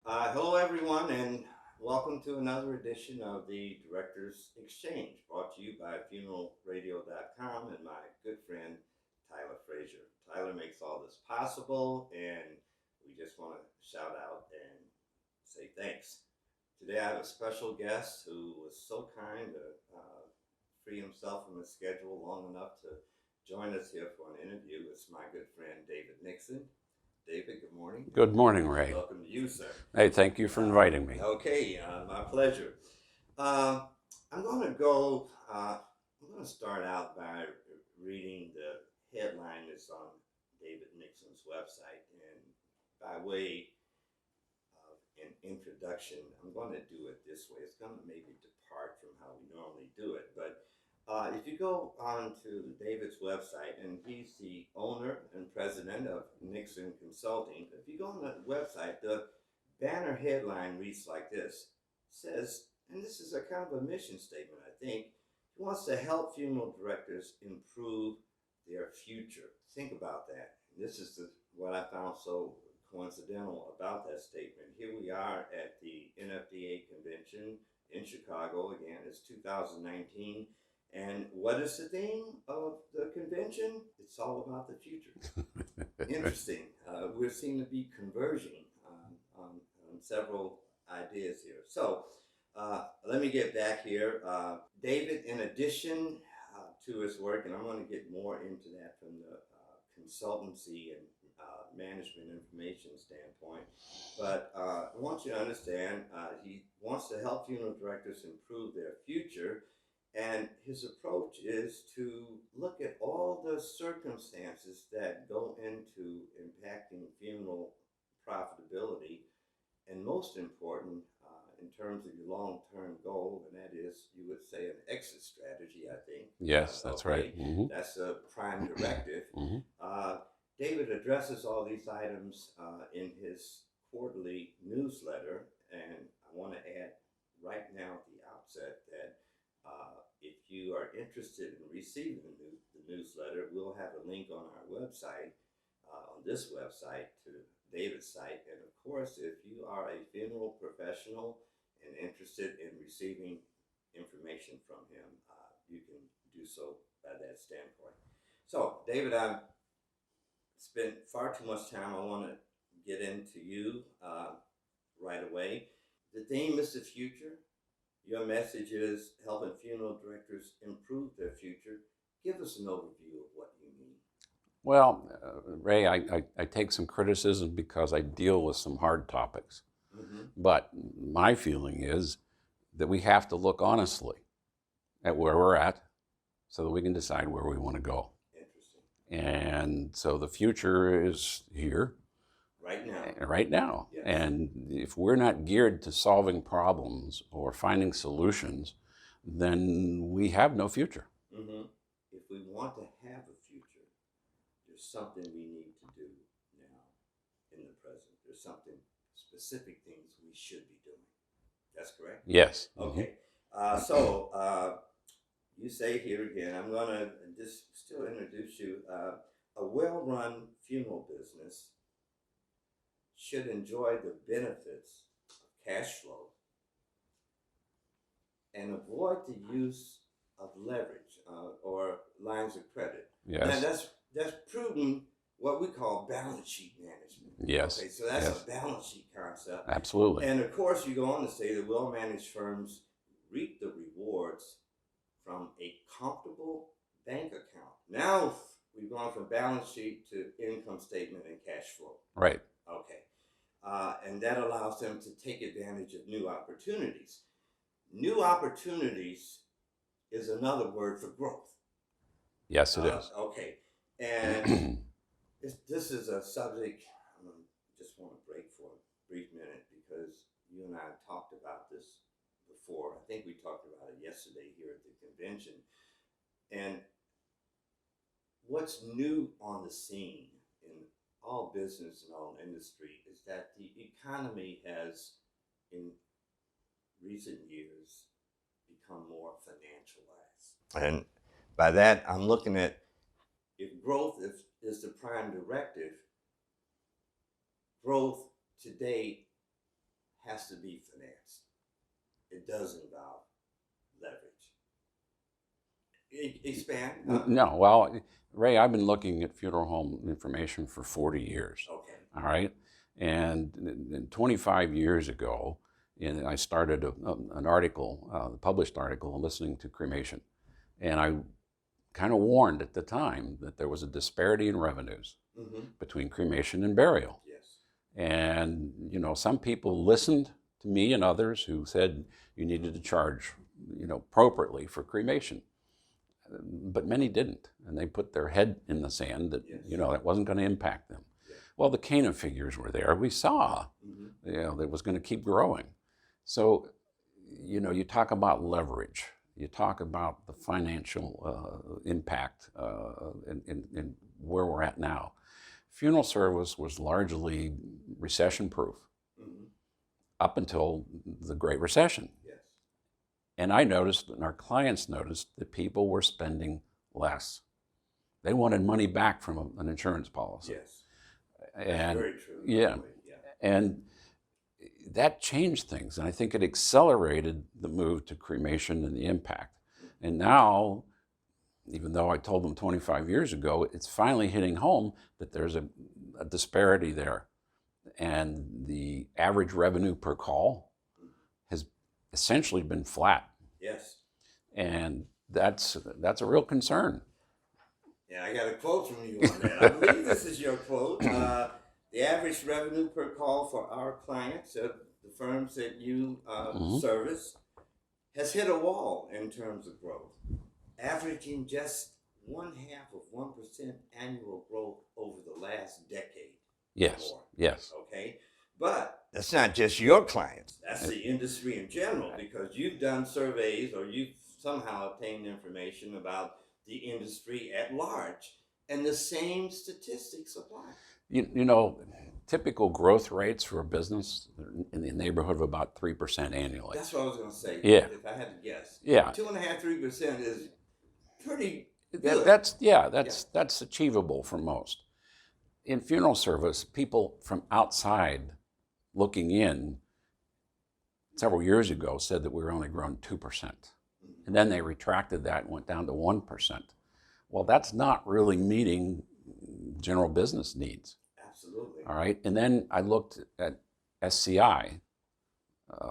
Hello, everyone, and welcome to another edition of the Directors Exchange, brought to you by funeralradio.com and my good friend Tyler Frazier. Tyler makes all this possible, and we just want to shout out and say thanks. Today, I have a special guest who was so kind to free himself from his schedule long enough to join us here for an interview. It's my good friend David Nixon. David, good morning. Good morning, Ray. Welcome to you, sir. Hey, thank you for inviting me. Okay, my pleasure. Uh, I'm going to go. I'm going to start out by reading the headline that's on David Nixon's website, and by way of an introduction, I'm going to do it this way. It's going to maybe depart from how we normally do it, but if you go on to David's website, and he's the owner and president of Nixon Consulting, if you go on the website, the banner headline reads like this. It says, and this is a kind of a mission statement, I think, he wants to help funeral directors improve their future. Think about that. This is what I found so coincidental about that statement. Here we are at the NFDA convention in Chicago. Again, it's 2019. And what is the theme of the convention? It's all about the future. Interesting. We seem to be converging on several ideas here. So let me get back here. David, in addition to his work, and I'm going to get more into that from the consultancy and management information standpoint, but I want you to understand he wants to help funeral directors improve their future. And his approach is to look at all the circumstances that go into impacting funeral profitability, and most important, in terms of your long-term goal, and that is, you would say, an exit strategy, I think. Yes, that's right. Mm-hmm. That's a prime directive. Mm-hmm. David addresses all these items in his quarterly newsletter, and I want to add right now at the outset that if you are interested in receiving the newsletter, we'll have a link on our website, on this website, to David's site. And of course, if you are a funeral professional and interested in receiving information from him, you can do so by that standpoint. So, David, I've spent far too much time. I want to get into you right away. The theme is the future. Your message is helping funeral directors improve their future. Give us an overview of what you mean. Well, Ray, I take some criticism because I deal with some hard topics. Mm-hmm. But my feeling is that we have to look honestly at where we're at so that we can decide where we want to go. Interesting. And so the future is here. Right now. Yes. And if we're not geared to solving problems or finding solutions, then we have no future. Mm-hmm. If we want to have a future, there's something we need to do now in the present. There's something, specific things we should be doing. That's correct? Yes. Okay. So you say here again, I'm going to just still introduce you, a well-run funeral business should enjoy the benefits of cash flow and avoid the use of leverage or lines of credit. Yes. And that's proven what we call balance sheet management. Yes. Okay, so that's a balance sheet concept. Absolutely. And of course, you go on to say that well-managed firms reap the rewards from a comfortable bank account. Now we've gone from balance sheet to income statement and cash flow. Right. Okay. And that allows them to take advantage of new opportunities. New opportunities is another word for growth. Yes, it is. Okay. And this is a subject I just want to break for a brief minute because you and I have talked about this before. I think we talked about it yesterday here at the convention. And what's new on the scene in all business and all industry is that the economy has, in recent years, become more financialized. And by that, I'm looking at, if growth is the prime directive, growth today has to be financed. It does involve leverage. Expand. No, well, Ray, I've been looking at funeral home information for 40 years. Okay. All right. And 25 years ago, I started an article, a published article, listening to cremation. And I kind of warned at the time that there was a disparity in revenues between cremation and burial. Yes. And, some people listened to me and others who said you needed to charge, appropriately for cremation. But many didn't. And they put their head in the sand that, that wasn't going to impact them. Yeah. Well, the Cana figures were there. We saw, that it was going to keep growing. So, you talk about leverage. You talk about the financial impact in where we're at now. Funeral service was largely recession-proof up until the Great Recession. Yes. And I noticed, and our clients noticed, that people were spending less. They wanted money back from an insurance policy. Yes. And very true. Yeah. And that changed things, and I think it accelerated the move to cremation and the impact. And now, even though I told them 25 years ago, it's finally hitting home that there's a disparity there. And the average revenue per call has essentially been flat. Yes. And that's a real concern. Yeah, I got a quote from you on that. I believe this is your quote. The average revenue per call for our clients at the firms that you service has hit a wall in terms of growth, averaging just 0.5% annual growth over the last decade. Yes. More. Yes. Okay. But that's not just your clients. That's the industry in general, because you've done surveys or you've somehow obtained information about the industry at large, and the same statistics apply. Typical growth rates for a business in the neighborhood of about 3% annually. That's what I was going to say. Yeah. If I had to guess. Yeah. 2.5%, 3% is pretty good. That's achievable for most. In funeral service, people from outside looking in several years ago said that we were only growing 2%. And then they retracted that and went down to 1%. Well, that's not really meeting general business needs. Absolutely. All right. And then I looked at SCI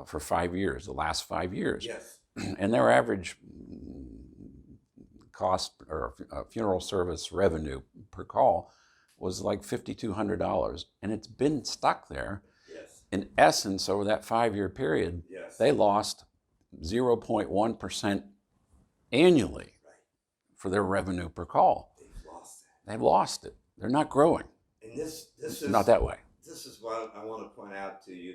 for 5 years, the last 5 years. Yes. And their average cost or funeral service revenue per call was like $5,200. And it's been stuck there. Yes. In essence, over that 5-year period, yes. they lost 0.1% annually for their revenue per call. They've lost that. They've lost it. They're not growing. And this is not that way. This is what I want to point out to you.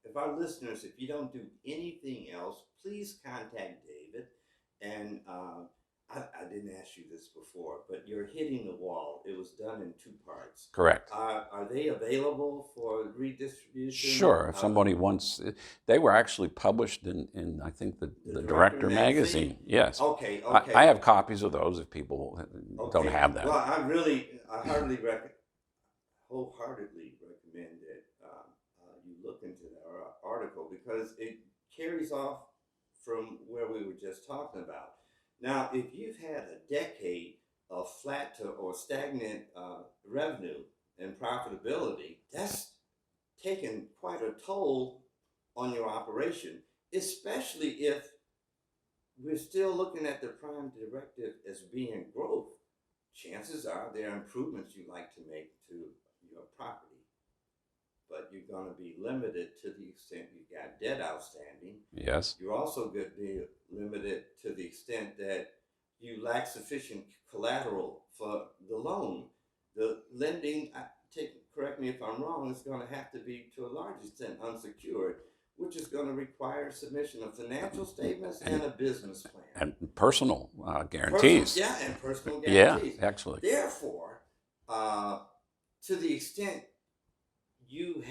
If our listeners, if you don't do anything else, please contact David. And I didn't ask you this before, but you're hitting the wall. It was done in 2 parts. Correct. Are they available for redistribution? Sure. If somebody wants, they were actually published in I think the Director magazine. Yes. Okay. I have copies of those if people don't have that. Well, I wholeheartedly recommend that you look into that article, because it carries off from where we were just talking about. Now, if you've had a decade of flat to or stagnant revenue and profitability, that's taken quite a toll on your operation, especially if we're still looking at the prime directive as being growth. Chances are there are improvements you'd like to make to your property, but you're going to be limited to the extent you've got debt outstanding. Yes. You're also going to be limited to the extent that you lack sufficient collateral for the loan. The lending, correct me if I'm wrong, is going to have to be to a large extent unsecured, which is going to require submission of financial statements and a business plan. And personal guarantees. And personal guarantees. Yeah, actually. Therefore, to the extent you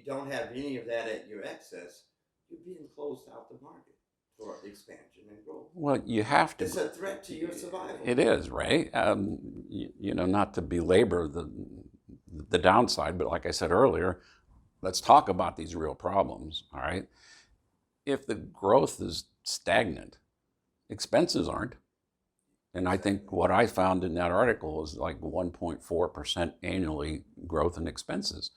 don't have any of that at your excess, you're being closed out the market for expansion and growth. Well, you have to. It's a threat to your survival. It is, Ray. Not to belabor the downside, but like I said earlier, let's talk about these real problems, all right? If the growth is stagnant, expenses aren't. And I think what I found in that article is like 1.4% annually growth in expenses.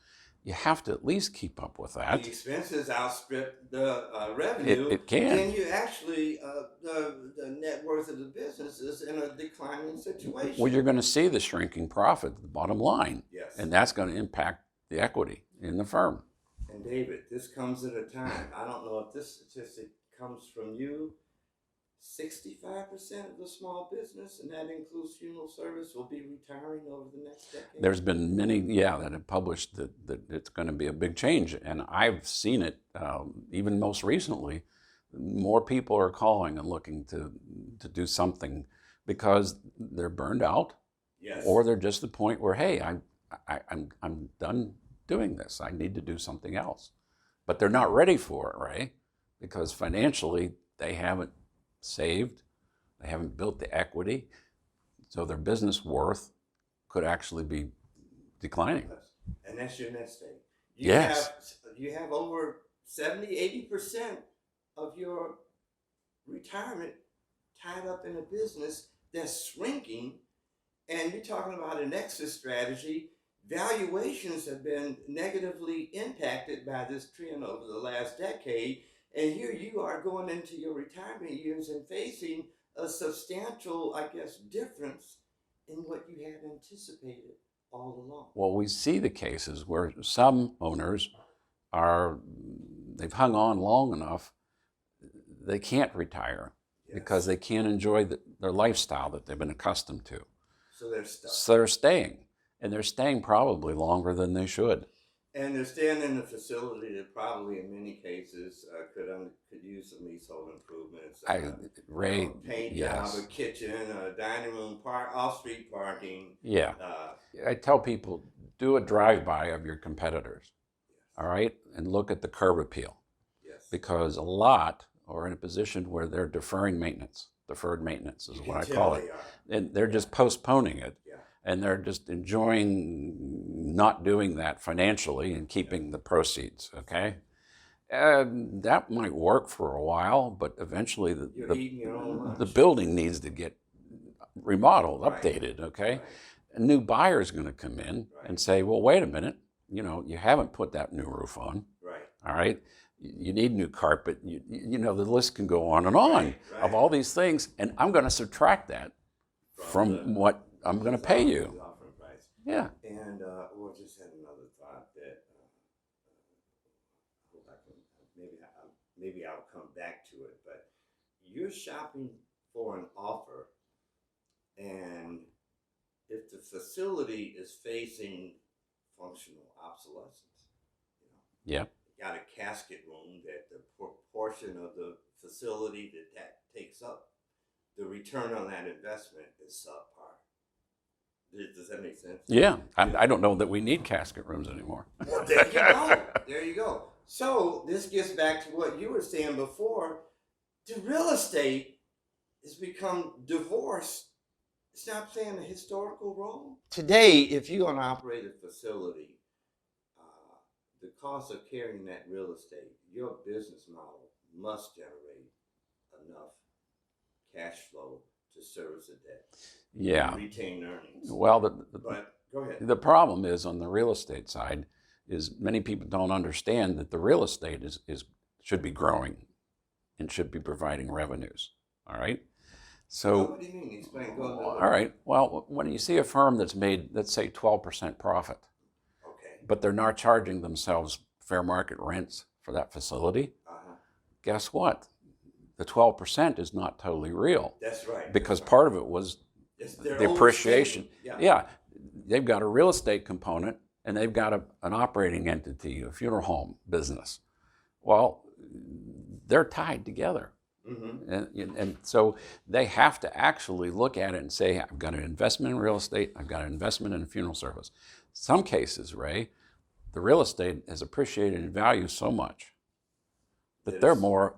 You have to at least keep up with that. The expenses outstrip the revenue. It can. Then you actually, the net worth of the business is in a declining situation. Well, you're going to see the shrinking profit, the bottom line. Yes. And that's going to impact the equity in the firm. And David, this comes at a time, I don't know if this statistic comes from you, 65% of the small business, and that includes funeral service, will be retiring over the next decade. There's been many, that have published that it's going to be a big change. And I've seen it even most recently. More people are calling and looking to do something because they're burned out. Yes. Or they're just at the point where, hey, I'm done doing this. I need to do something else. But they're not ready for it, right? Because financially, they haven't saved, they haven't built the equity, so their business worth could actually be declining. And that's your nest egg. You have over 70-80% of your retirement tied up in a business that's shrinking, and you're talking about an exit strategy. Valuations have been negatively impacted by this trend over the last decade. And here you are going into your retirement years and facing a substantial, I guess, difference in what you had anticipated all along. Well, we see the cases where some owners they've hung on long enough, they can't retire because they can't enjoy their lifestyle that they've been accustomed to. So they're stuck. So they're staying, and they're staying probably longer than they should. And they're staying in a facility that probably, in many cases, could use some leasehold improvements. Paint job, a kitchen, a dining room, off-street parking. Yeah. I tell people, do a drive-by of your competitors, all right, and look at the curb appeal. Yes. Because a lot are in a position where they're deferring maintenance. Deferred maintenance is what I call it. And they're just postponing it. And they're just enjoying not doing that financially and keeping the proceeds, okay? That might work for a while, but eventually the building needs to get remodeled, updated, okay? Right. A new buyer's going to come in and say, well, wait a minute, you haven't put that new roof on, all right? You need new carpet, the list can go on and on of all these things, and I'm going to subtract that from what I'm going to pay you. Yeah. And we'll just had another thought that maybe I'll come back to it. But you're shopping for an offer, and if the facility is facing functional obsolescence, yeah, you got a casket room that the proportion of the facility that takes up, the return on that investment is subpar. Does that make sense? Yeah. I don't know that we need casket rooms anymore. Well, there you go. There you go. So this gets back to what you were saying before. The real estate has become divorced. It's not playing a historical role. Today, if you're going to operate a facility, the cost of carrying that real estate, your business model must generate enough cash flow to service the debt. Yeah. And retain earnings. Well, but go ahead. The problem is on the real estate side is many people don't understand that the real estate should be growing and should be providing revenues. All right. So what do you mean? Explain. Go ahead. All right. Well, when you see a firm that's made, let's say, 12% profit, but they're not charging themselves fair market rents for that facility, guess what? The 12% is not totally real. That's right. Because part of it was the appreciation. Yeah. They've got a real estate component and they've got an operating entity, a funeral home business. Well, they're tied together. Mm-hmm. And so they have to actually look at it and say, I've got an investment in real estate, I've got an investment in a funeral service. Some cases, Ray, the real estate has appreciated in value so much that they're more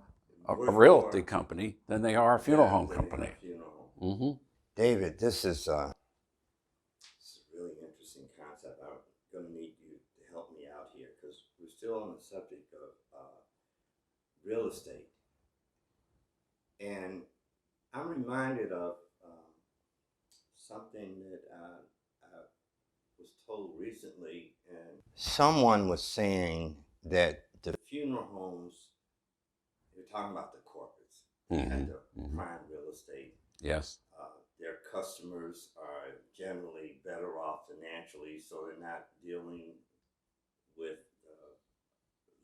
a realty company than they are a funeral home company. Mm-hmm. David, this is a really interesting concept. I'm going to still on the subject of real estate, and I'm reminded of something that I was told recently, and someone was saying that the funeral homes, they're talking about the corporates and the prime real estate. Yes. Their customers are generally better off financially, so they're not dealing with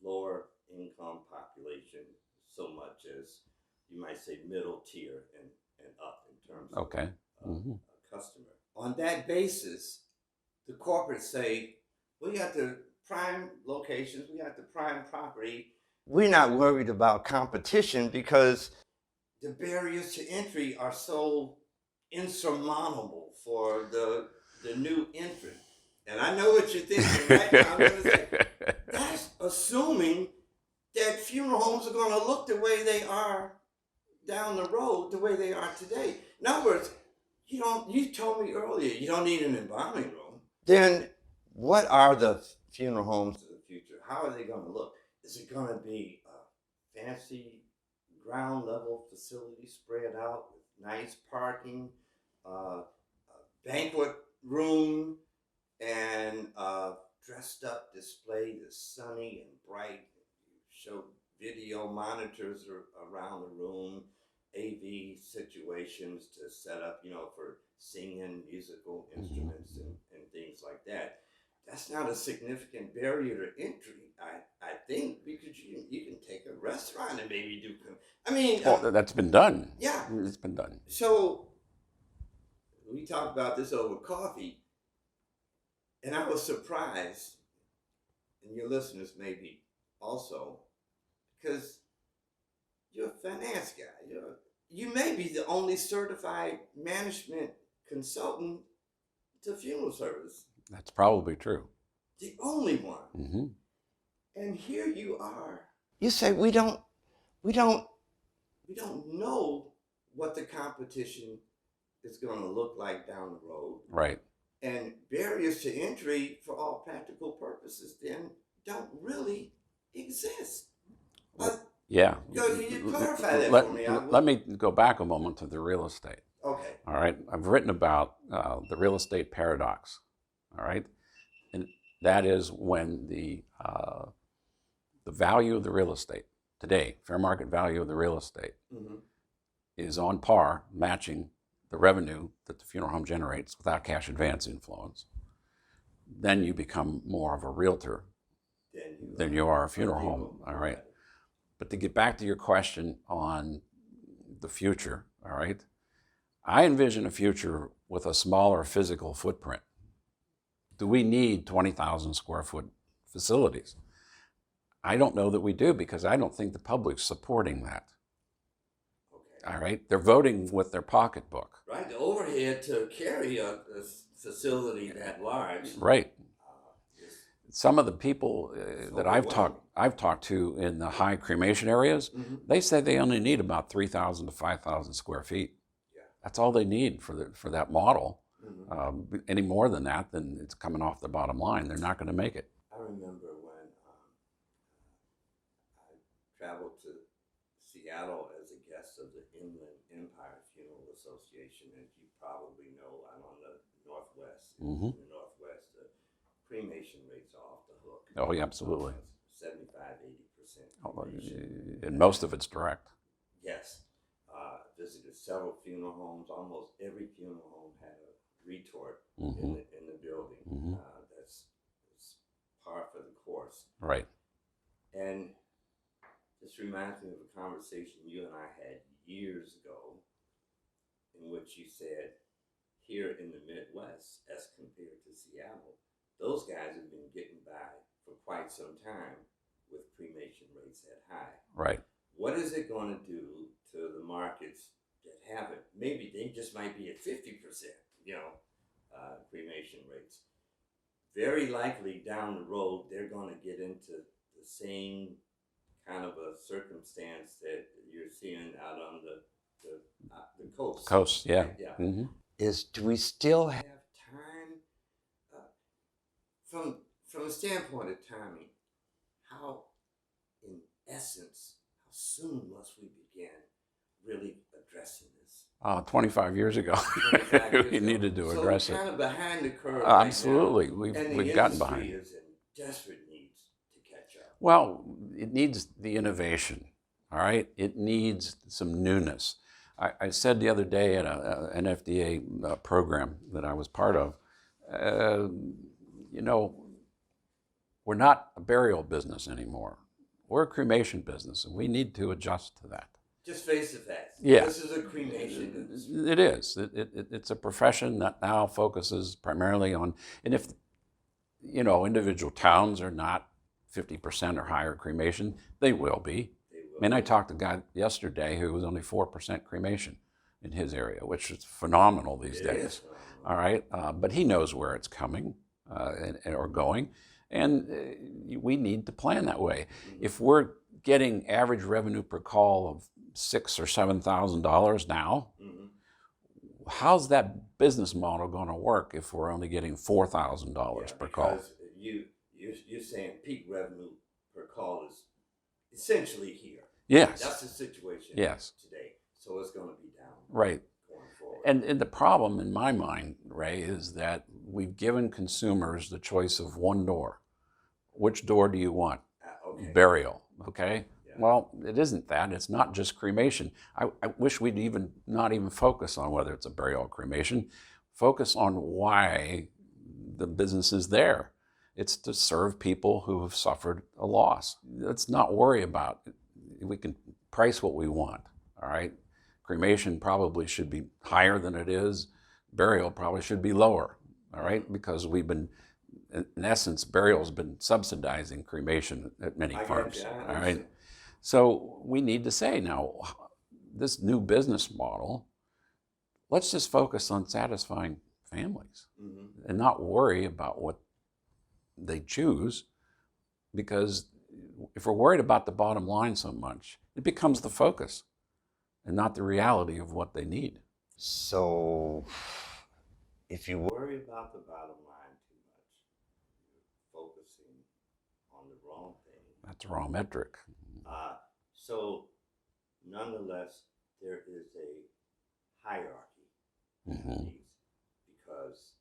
lower income population so much as you might say middle tier and up in terms of a customer. On that basis, the corporates say, we got the prime locations, we got the prime property. We're not worried about competition because the barriers to entry are so insurmountable for the new entrant. And I know what you're thinking, right? I'm going to say, that's assuming that funeral homes are going to look the way they are down the road, the way they are today. In other words, you told me earlier, you don't need an embalming room. Then what are the funeral homes of the future? How are they going to look? Is it going to be a fancy ground level facility spread out with nice parking, a banquet room, and dressed up display that's sunny and bright? You show video monitors around the room, AV situations to set up, for singing, musical instruments and things like that. That's not a significant barrier to entry, I think, because you can take a restaurant and maybe do. I mean, that's been done. Yeah, it's been done. So we talked about this over coffee, and I was surprised, and your listeners may be also, because you're a finance guy. You may be the only certified management consultant to funeral service. That's probably true. The only one. And here you are. You say we don't know what the competition is going to look like down the road. Right. And barriers to entry, for all practical purposes, then don't really exist. Yeah. You clarify that for me. Let me go back a moment to the real estate. Okay. All right. I've written about the real estate paradox. All right. And that is when the value of the real estate today, fair market value of the real estate, is on par, matching the revenue that the funeral home generates without cash advance influence. Then you become more of a realtor than you are a funeral home. All right. But to get back to your question on the future, all right, I envision a future with a smaller physical footprint. Do we need 20,000 square foot facilities? I don't know that we do, because I don't think the public's supporting that. Okay. All right, they're voting with their pocketbook. Right, the overhead to carry a facility that large. Right. Some of the people that I've talked to in the high cremation areas, they say they only need about 3,000 to 5,000 square feet. Yeah. That's all they need for that model. Any more than that, then it's coming off the bottom line. They're not going to make it. I remember when I traveled to Seattle as a guest of the Inland Empire Funeral Association. As you probably know, I'm on the Northwest. In the Northwest, the cremation rates are off the hook. Oh, yeah, absolutely. 75-80%. And most of it's direct. Yes. Visited several funeral homes. Almost every funeral home had a retort in the building. That's par for the course. Right. And this reminds me of a conversation you and I had years ago, in which you said, here in the Midwest, as compared to Seattle, those guys have been getting by for quite some time with cremation rates that high. Right. What is it going to do to the markets that haven't? Maybe they just might be at 50%, cremation rates. Very likely down the road, they're going to get into the same kind of a circumstance that you're seeing out on the coast. Coast, yeah. Yeah. Do we still have time? From a standpoint of timing, how, in essence, how soon must we begin really addressing this? 25 years ago, 25 years we ago. needed to So address we're it. kind of behind the curve Absolutely, right now, and we've the gotten industry behind. is in desperate needs to catch up. Well, it needs the innovation. All right, it needs some newness. I said the other day at an FDA program that I was part of, uh, you know, we're not a burial business anymore. We're a cremation business, and we need to adjust to that. Just face the facts. Yeah. This is a cremation industry. It is. It's a profession that now focuses primarily on, and if, individual towns are not 50% or higher cremation, they will be. I mean, I talked to a guy yesterday who was only 4% cremation in his area, which is phenomenal these days. All right. But he knows where it's coming or going. And we need to plan that way. Mm-hmm. If we're getting average revenue per call of $6,000 or $7,000 now, Mm-hmm. how's that business model going to work if we're only getting $4,000 per call? Because you're saying peak revenue per call is essentially here. Yes. That's the situation Yes. today. So it's going to be down Right. going forward. And the problem in my mind, Ray, is that we've given consumers the choice of one door. Which door do you want? Okay. Burial, okay? Yeah. Well, it isn't that. It's not just cremation. I wish we'd not even focus on whether it's a burial or cremation. Focus on why the business is there. It's to serve people who have suffered a loss. Let's not worry about it. We can price what we want, all right? Cremation probably should be higher than it is. Burial probably should be lower, all right? Because we've been, in essence, burial's been subsidizing cremation at many farms, all right? So we need to say now, this new business model, let's just focus on satisfying families and not worry about what they choose, because if we're worried about the bottom line so much, it becomes the focus and not the reality of what they need. So if you worry about the bottom line too much, you're focusing on the wrong thing. That's the wrong metric. So nonetheless, there is a hierarchy Mm-hmm. because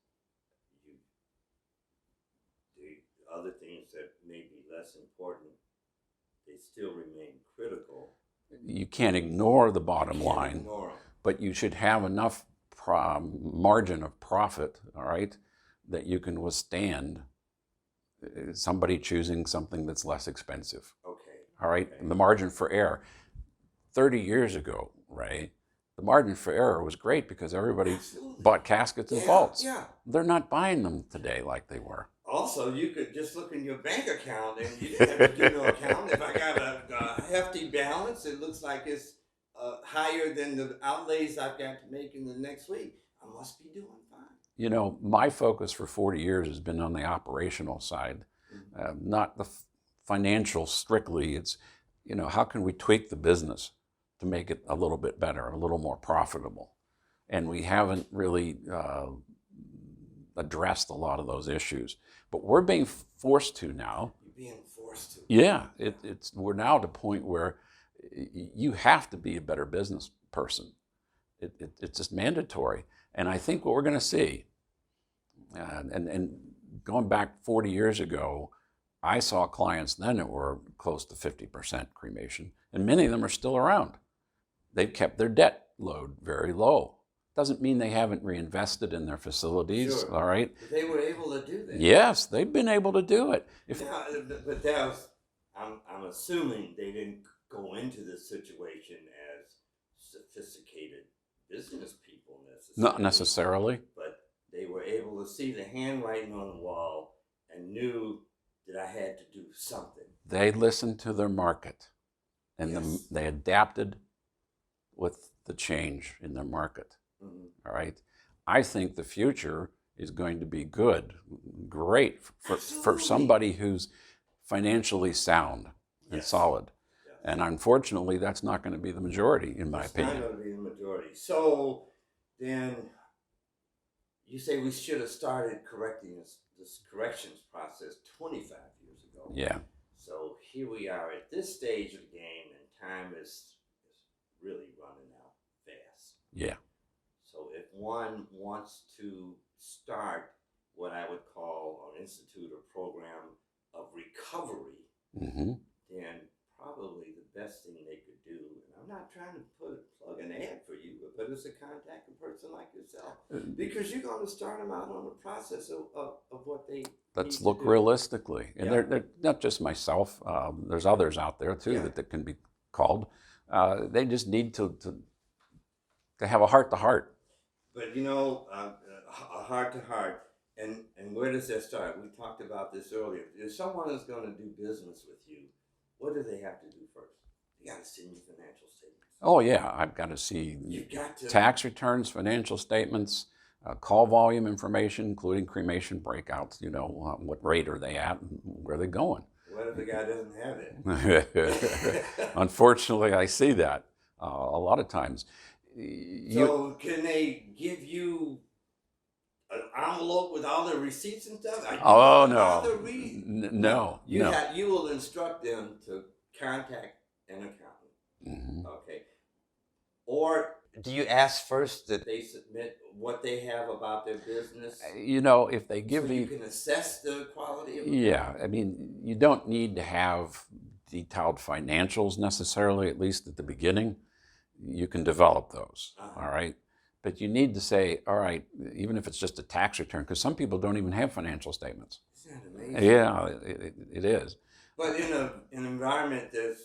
the other things that may be less important, they still remain critical. You can't ignore the bottom You can't line, ignore them. but you should have enough margin of profit, all right, that you can withstand somebody choosing something that's less expensive. Okay. All right, Okay. and the margin for error. 30 years ago, Ray, the margin for error was great because everybody Absolutely. bought caskets and vaults. Yeah. They're not buying them today like they were. Also, you could just look in your bank account and you didn't have to do no account. If I got a hefty balance, it looks like it's higher than the outlays I've got to make in the next week. I must be doing fine. My focus for 40 years has been on the operational side, not the financial strictly. It's, how can we tweak the business to make it a little bit better, a little more profitable? And we haven't really addressed a lot of those issues. But we're being forced to now. You're being forced to. Yeah, we're now at a point where you have to be a better business person. It's just mandatory. And I think what we're going to see, and going back 40 years ago, I saw clients then that were close to 50% cremation, and many of them are still around. They've kept their debt load very low. Doesn't mean they haven't reinvested in their facilities, Sure. all right? But they were able to do that. Yes, they've been able to do it. But that was, I'm assuming they didn't go into this situation as sophisticated business people necessarily. Not necessarily. But they were able to see the handwriting on the wall and knew that I had to do something. They listened to their market, and Yes. they adapted with the change in their market. Mm-hmm. All right. I think the future is going to be great for somebody who's financially sound and Yes. solid. Yes. And unfortunately, that's not going to be the majority, in my opinion. It's not going to be the majority. So then you say we should have started correcting this corrections process 25 years ago. Yeah. So here we are at this stage of the game, and time is really running out fast. Yeah. So if one wants to start what I would call or institute a program of recovery, Hmm. then probably the best thing they could do, and I'm not trying to plug an ad for you, but is to contact a person like yourself, because you're going to start them out on the process of what they Let's need to look do. realistically, and Yeah. they're not just myself. There's others out there too Yeah. that can be called. They just need to have a heart to heart. But a heart to heart, and where does that start? We talked about this earlier. If someone is going to do business with you, what do they have to do first? You got to send your financial statements. Oh yeah, I've got to see You got to tax returns, financial statements, call volume information, including cremation breakouts. What rate are they at, and where are they going? What if the guy doesn't have it? Unfortunately, I see that a lot of times. So can they give you an envelope with all the receipts and stuff? Oh no, No, no. you will instruct them to contact an accountant. Mm-hmm. Okay. Or do you ask first that they submit what they have about their business? If they give so you can assess the quality of it? Yeah, I mean, you don't need to have detailed financials necessarily, at least at the beginning. You can develop those, all right? But you need to say, all right, even if it's just a tax return, because some people don't even have financial statements. Isn't that amazing? Yeah, it is. But in an environment that's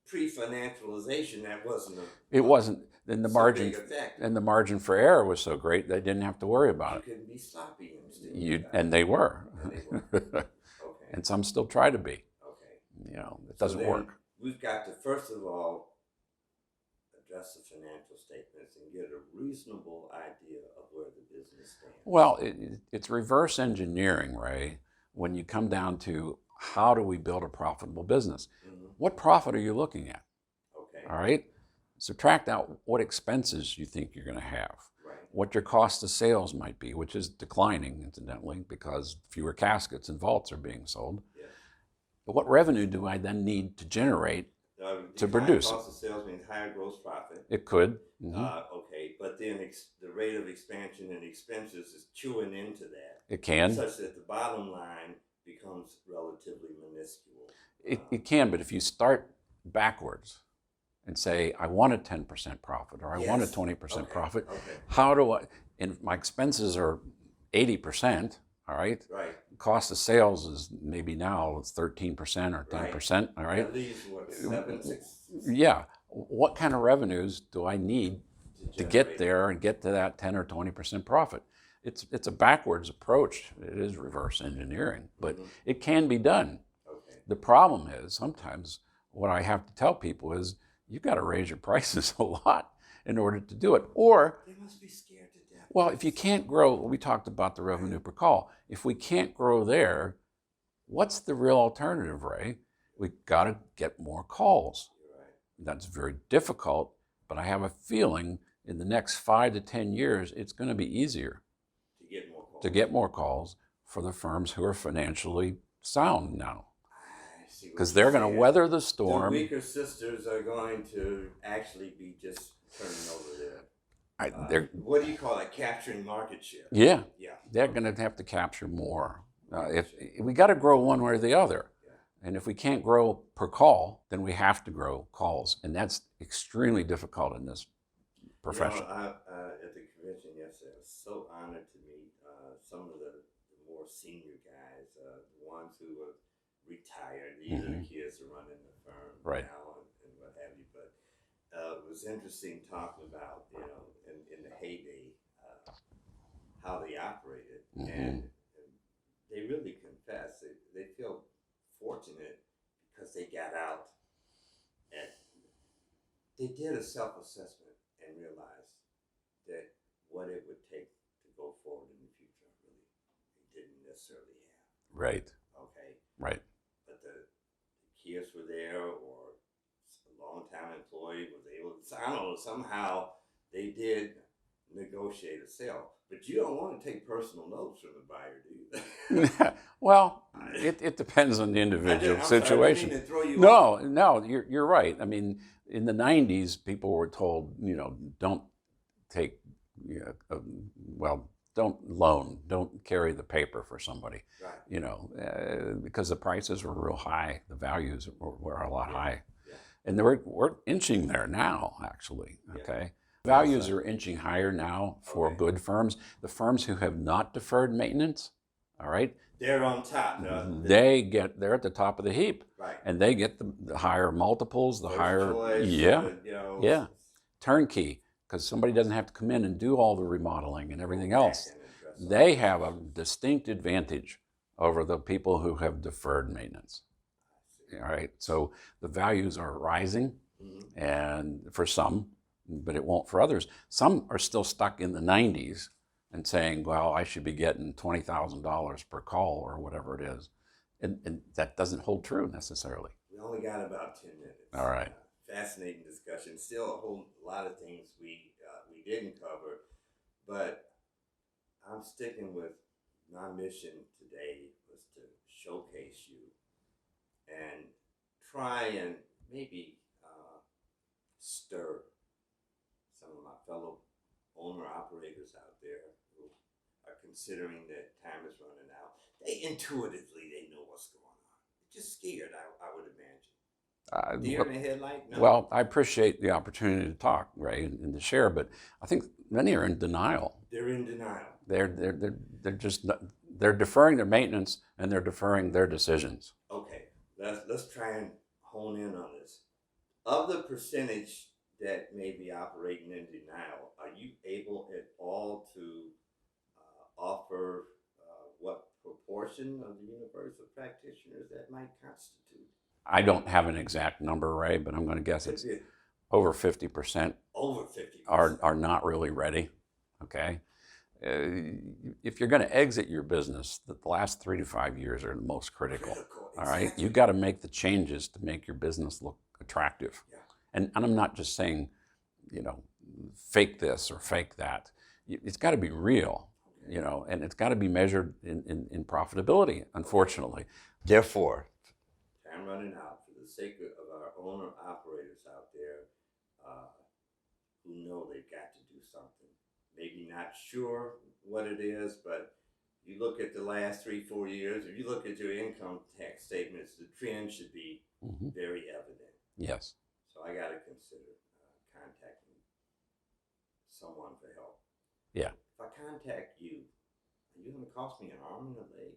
pre-financialization, that wasn't It wasn't. Then the margin big effect. and the margin for error was so great they didn't have to worry about it. You couldn't be sloppy and And they were. And they were. Okay. And some still try to be. Okay. It doesn't work. We've got to first of all address the financial statements and get a reasonable idea of where the business stands. Well, it's reverse engineering, Ray, when you come down to how do we build a profitable business? Mm-hmm. What profit are you looking at? Okay. All right? Subtract out what expenses you think you're going to have. Right. What your cost of sales might be, which is declining, incidentally, because fewer caskets and vaults are being sold. Yes. But what revenue do I then need to generate to produce it? Cost of sales means higher gross profit. It could. Mm-hmm. Okay, but then the rate of expansion and expenses is chewing into that. It can. Such that the bottom line becomes relatively minuscule. It can, but if you start backwards and say, I want a 10% profit or I want a 20% profit, how do I, and my expenses are 80%, all right? Right. Cost of sales is maybe now it's 13% or 10%, all right? At least what, 7, 6? Yeah. What kind of revenues do I need to get there and get to that 10 or 20% profit? It's a backwards approach. It is reverse engineering, but it can be done. Okay. The problem is sometimes what I have to tell people is you've got to raise your prices a lot in order to do it. Or they must be scared to death. Well, if you can't grow, we talked about the revenue per call. If we can't grow there, what's the real alternative, Ray? We've got to get more calls. You're right. That's very difficult, but I have a feeling in the next 5 to 10 years, it's going to be easier to get more calls for the firms who are financially sound now. Because they're going to weather the storm. The weaker sisters are going to actually be just turning over there. What do you call it? Capturing market share. Yeah. Yeah. They're going to have to capture more. If we got to grow one way or the other. Yeah. And if we can't grow per call, then we have to grow calls. And that's extremely difficult in this profession. At the convention yesterday, I was so honored to meet some of the more senior guys, the ones who are retired. These are the kids who are running the firm now and what have you. But it was interesting talking about, in the heyday, how they operated. And they really confess they feel fortunate because they got out and they did a self-assessment and realized that what it would take to go forward in the future really they didn't necessarily have. Right. Okay. Right. But the kids were there, or a long-time employee was able to, I don't know, somehow they did negotiate a sale. But you don't want to take personal notes from the buyer, do you? Well, it depends on the individual situation. Sorry, I didn't mean to throw you off. No, you're right. I mean, in the 90s, people were told, don't take, well, don't loan, don't carry the paper for somebody, Right. because the prices were real high, the values were a lot high. Yeah. And we're inching there now, actually, okay? Values are inching higher now for good firms. The firms who have not deferred maintenance, all right, They're on top. they're at the top of the heap, Right. and they get the higher multiples, the First higher, choice, yeah, turnkey, because somebody doesn't have to come in and do all the remodeling and everything else. They have a distinct advantage over the people who have deferred maintenance. All right, so the values are rising, and for some, but it won't for others. Some are still stuck in the 90s and saying, well, I should be getting $20,000 per call or whatever it is. And that doesn't hold true necessarily. We only got about 10 minutes. All right. Fascinating discussion. Still a whole lot of things we didn't cover, but I'm sticking with my mission today was to showcase you and try and maybe stir some of my fellow owner-operators out there who are considering that time is running out. They know what's going on. They're just scared, I would imagine. Deer in the headlight? No. Well, I appreciate the opportunity to talk, Ray, and to share, but I think many are in denial. They're in denial. They're just they're deferring their maintenance and they're deferring their decisions. Okay, let's try and hone in on this. Of the percentage that may be operating in denial, are you able at all to offer what proportion of the universe of practitioners that might constitute? I don't have an exact number, Ray, but I'm going to guess it's over 50%. Over 50% are not really ready. Okay, if you're going to exit your business, the last 3 to 5 years are the most critical. All right, you got to make the changes to make your business look attractive. Yeah. And I'm not just saying, fake this or fake that. It's got to be real, and it's got to be measured in profitability, unfortunately. Therefore, time running out. For the sake of our owner operators out there who know they've got to do something, maybe not sure what it is, but you look at the last 3-4 years, or you look at your income tax statements, the trend should be very evident. Yes. So I got to consider contacting someone for help. Yeah. If I contact you, are you going to cost me an arm and a leg?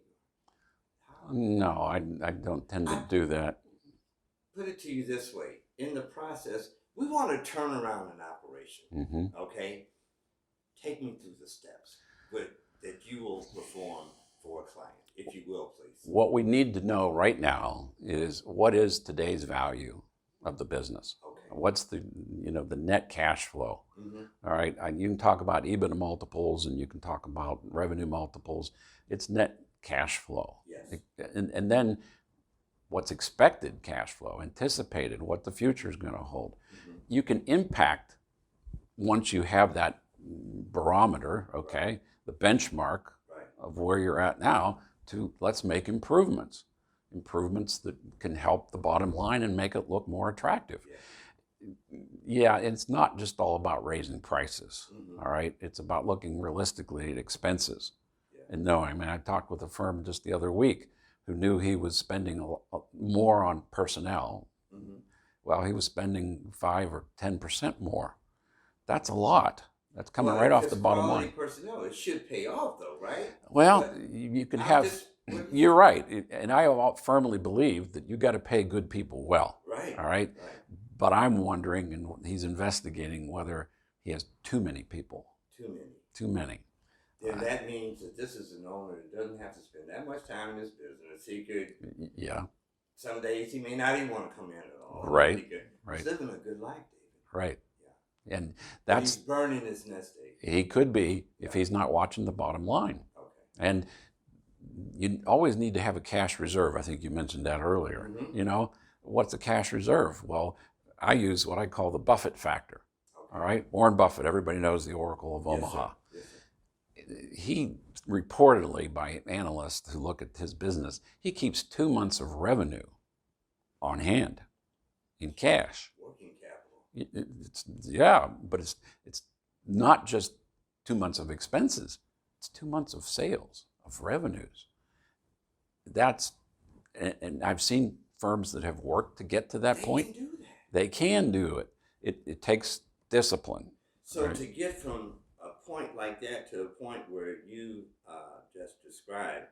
How? No, I don't tend to do that. Put it to you this way. In the process, we want to turn around an operation. Okay? Take me through the steps that you will perform for a client, if you will, please. What we need to know right now is what is today's value of the business? Okay. What's the net cash flow? All right. You can talk about EBITDA multiples and you can talk about revenue multiples. It's net cash flow. Yes. And then what's expected cash flow, anticipated, what the future is going to hold. You can impact, once you have that barometer, okay, the benchmark of where you're at now, to let's make improvements that can help the bottom line and make it look more attractive. Yeah, it's not just all about raising prices, all right? It's about looking realistically at expenses and knowing. I mean, I talked with a firm just the other week who knew he was spending more on personnel. Well, he was spending 5 or 10% more. That's a lot. That's coming right off the bottom line. Personnel, it should pay off, though, right? Well, you can have. You're right, and I firmly believe that you got to pay good people well. Right. All right. But I'm wondering, and he's investigating whether he has too many people. Too many. Then that means that this is an owner that doesn't have to spend that much time in this business. He could. Yeah. Some days he may not even want to come in at all. Right. He's living a good life, David. Right. And that's he's burning his nest egg. He could be if he's not watching the bottom line. Okay. And you always need to have a cash reserve. I think you mentioned that earlier. What's a cash reserve? Well, I use what I call the Buffett factor. All right, Warren Buffett, everybody knows the Oracle of Omaha. Yes, sir. He reportedly, by analysts who look at his business, he keeps 2 months of revenue on hand in cash. Working capital. Yeah, but it's not just 2 months of expenses. It's 2 months of sales, of revenues. And I've seen firms that have worked to get to that point. They can do that. They can do it. It takes discipline. So right? to get from a point like that to a point where you just described,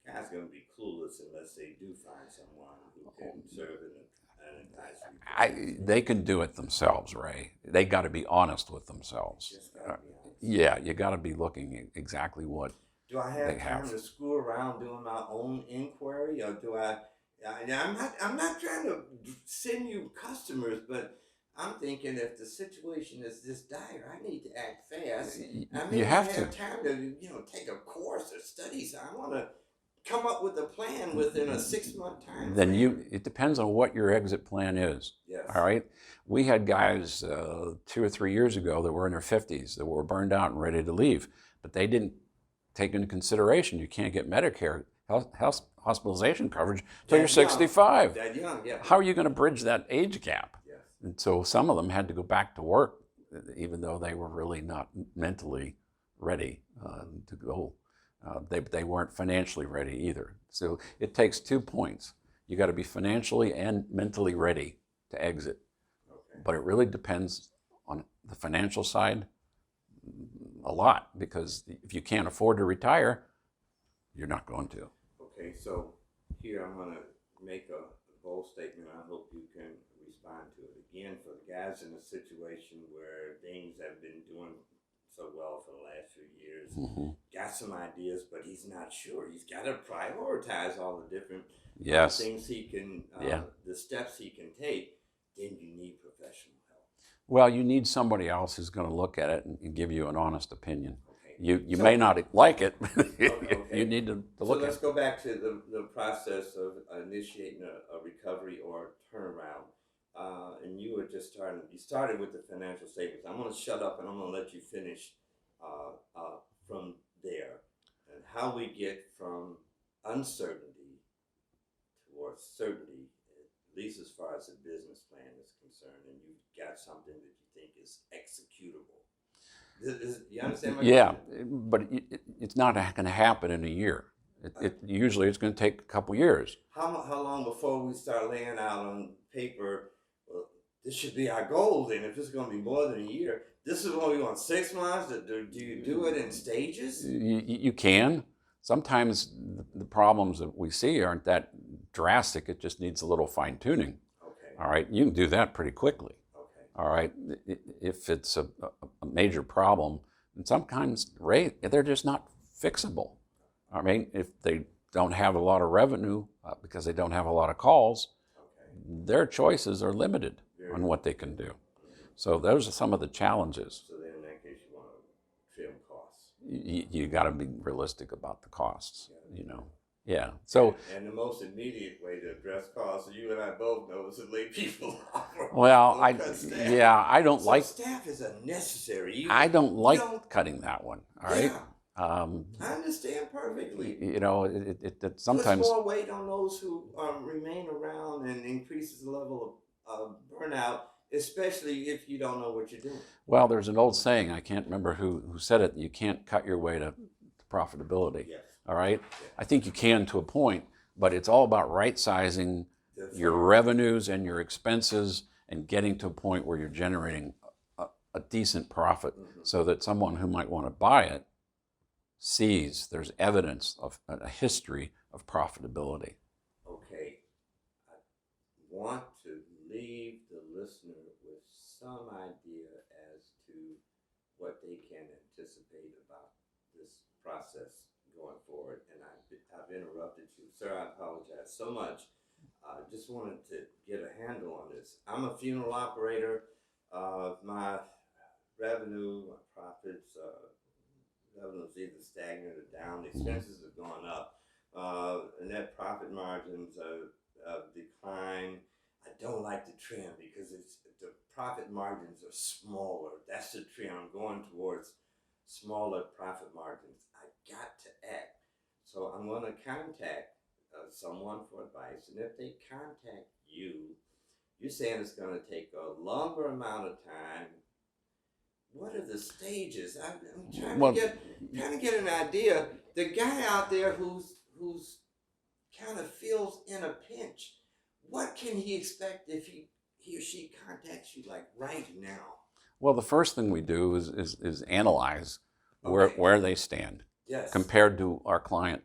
guys going to be clueless unless they do find someone who can serve in an advisory position. They can do it themselves, Ray. They got to be honest with themselves. Just gotta be honest. Yeah, you got to be looking at exactly what. Do I have time to screw around doing my own inquiry, or do I'm not trying to send you customers, but I'm thinking if the situation is this dire, I need to act fast. I may You not have have time to take a course or study. So I want to come up with a plan within a 6-month time. Then it depends on what your exit plan is. Yes. All right. We had guys 2 or 3 years ago that were in their 50s that were burned out and ready to leave, but they didn't take into consideration you can't get Medicare health hospitalization coverage until you're 65. That young, yeah. How are you going to bridge that age gap? Yes. And so some of them had to go back to work, even though they were really not mentally ready to go. They weren't financially ready either. So it takes 2 points. You got to be financially and mentally ready to exit. Okay. But it really depends on the financial side a lot, because if you can't afford to retire, you're not going to. Okay, so here I'm going to make a bold statement. I hope you can respond to it. Again, for the guys in a situation where things have been doing so well for the last few years, got some ideas, but he's not sure. He's got to prioritize all the different things he can, the steps he can take. Then you need professional help. Well, you need somebody else who's going to look at it and give you an honest opinion. Okay. You may not like it, but okay. you need to look at it. So let's go back to the process of initiating a recovery or turnaround. And you were just you started with the financial statements. I'm going to shut up and I'm going to let you finish from there. And how we get from uncertainty towards certainty, at least as far as the business plan is concerned, and you've got something that you think is executable. You understand my question? But it's not going to happen in a year. Usually it's going to take a couple years. How long before we start laying out on paper, well, this should be our goal, then if it's going to be more than a year, this is what we want 6 months? Do you do it in stages? You can. Sometimes the problems that we see aren't that drastic. It just needs a little fine tuning. Okay. All right. You can do that pretty quickly. Okay. All right. If it's a major problem, and sometimes, Ray, they're just not fixable. I mean, if they don't have a lot of revenue because they don't have a lot of calls, their choices are limited on what they can do. So those are some of the challenges. So then in that case, you want to trim costs. You got to be realistic about the costs, Yeah. So. And the most immediate way to address costs, you and I both know, is to lay people off. Well, I don't like. Staff is unnecessary. I don't like cutting that one. All right. Yeah. I understand perfectly. It sometimes puts more weight on those who remain around and increases the level of burnout, especially if you don't know what you're doing. Well, there's an old saying, I can't remember who said it, you can't cut your way to profitability. Yes. All right? Yeah. I think you can to a point, but it's all about right-sizing your right. revenues and your expenses and getting to a point where you're generating a decent profit so that someone who might want to buy it sees there's evidence of a history of profitability. Okay. I want to leave the listener with some idea as to what they can anticipate about this process going forward. And I've interrupted you. Sir, I apologize so much. I just wanted to get a handle on this. I'm a funeral operator. My revenue, my profits, revenues either stagnant or down. The expenses have gone up. Net profit margins have declined. I don't like the trend because the profit margins are smaller. That's the trend. I'm going towards smaller profit margins. I got to act. So I'm going to contact someone for advice. And if they contact you, you're saying it's going to take a longer amount of time. What are the stages? I'm trying to get an idea. The guy out there who's kind of feels in a pinch, what can he expect if he or she contacts you like right now? Well, the first thing we do is analyze where they stand Yes. compared to our client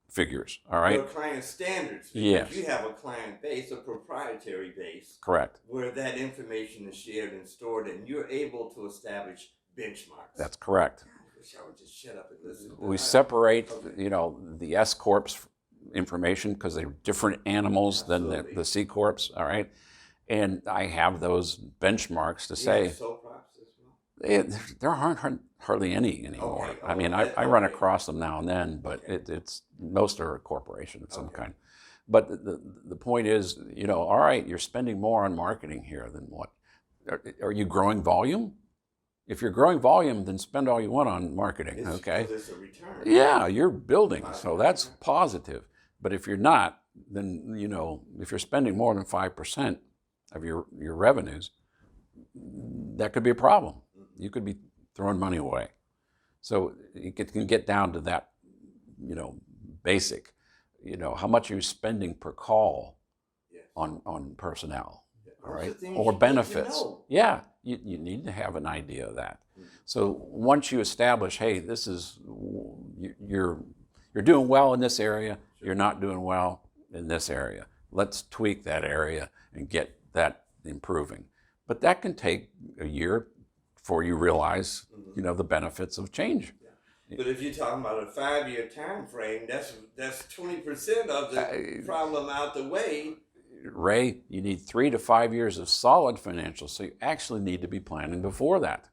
figures. All right. Your client standards. Because yes. You have a client base, a proprietary base. Correct. Where that information is shared and stored, and you're able to establish benchmarks. That's correct. I wish I would just shut up and listen. We separate, the S corps information because they're different animals than the C corps. All right. And I have those benchmarks to say soap props as well? there aren't hardly any anymore. Okay. I mean, I run across them now and then, but it's most are a corporation of some kind. But the point is, all right, you're spending more on marketing here than what? Are you growing volume? If you're growing volume, then spend all you want on marketing, okay? It's a return. Yeah, you're building, so that's positive. But if you're not, then, if you're spending more than 5% of your revenues, that could be a problem. You could be throwing money away. So it can get down to that, basic, how much are you spending per call on personnel, all right? Or benefits. Yeah, you need to have an idea of that. So once you establish, hey, this is, you're doing well in this area, you're not doing well in this area. Let's tweak that area and get that improving. But that can take a year before you realize, the benefits of change. Yeah. But if you're talking about a 5-year time frame, that's 20% of the problem out the way. Ray, you need 3 to 5 years of solid financials, so you actually need to be planning before that.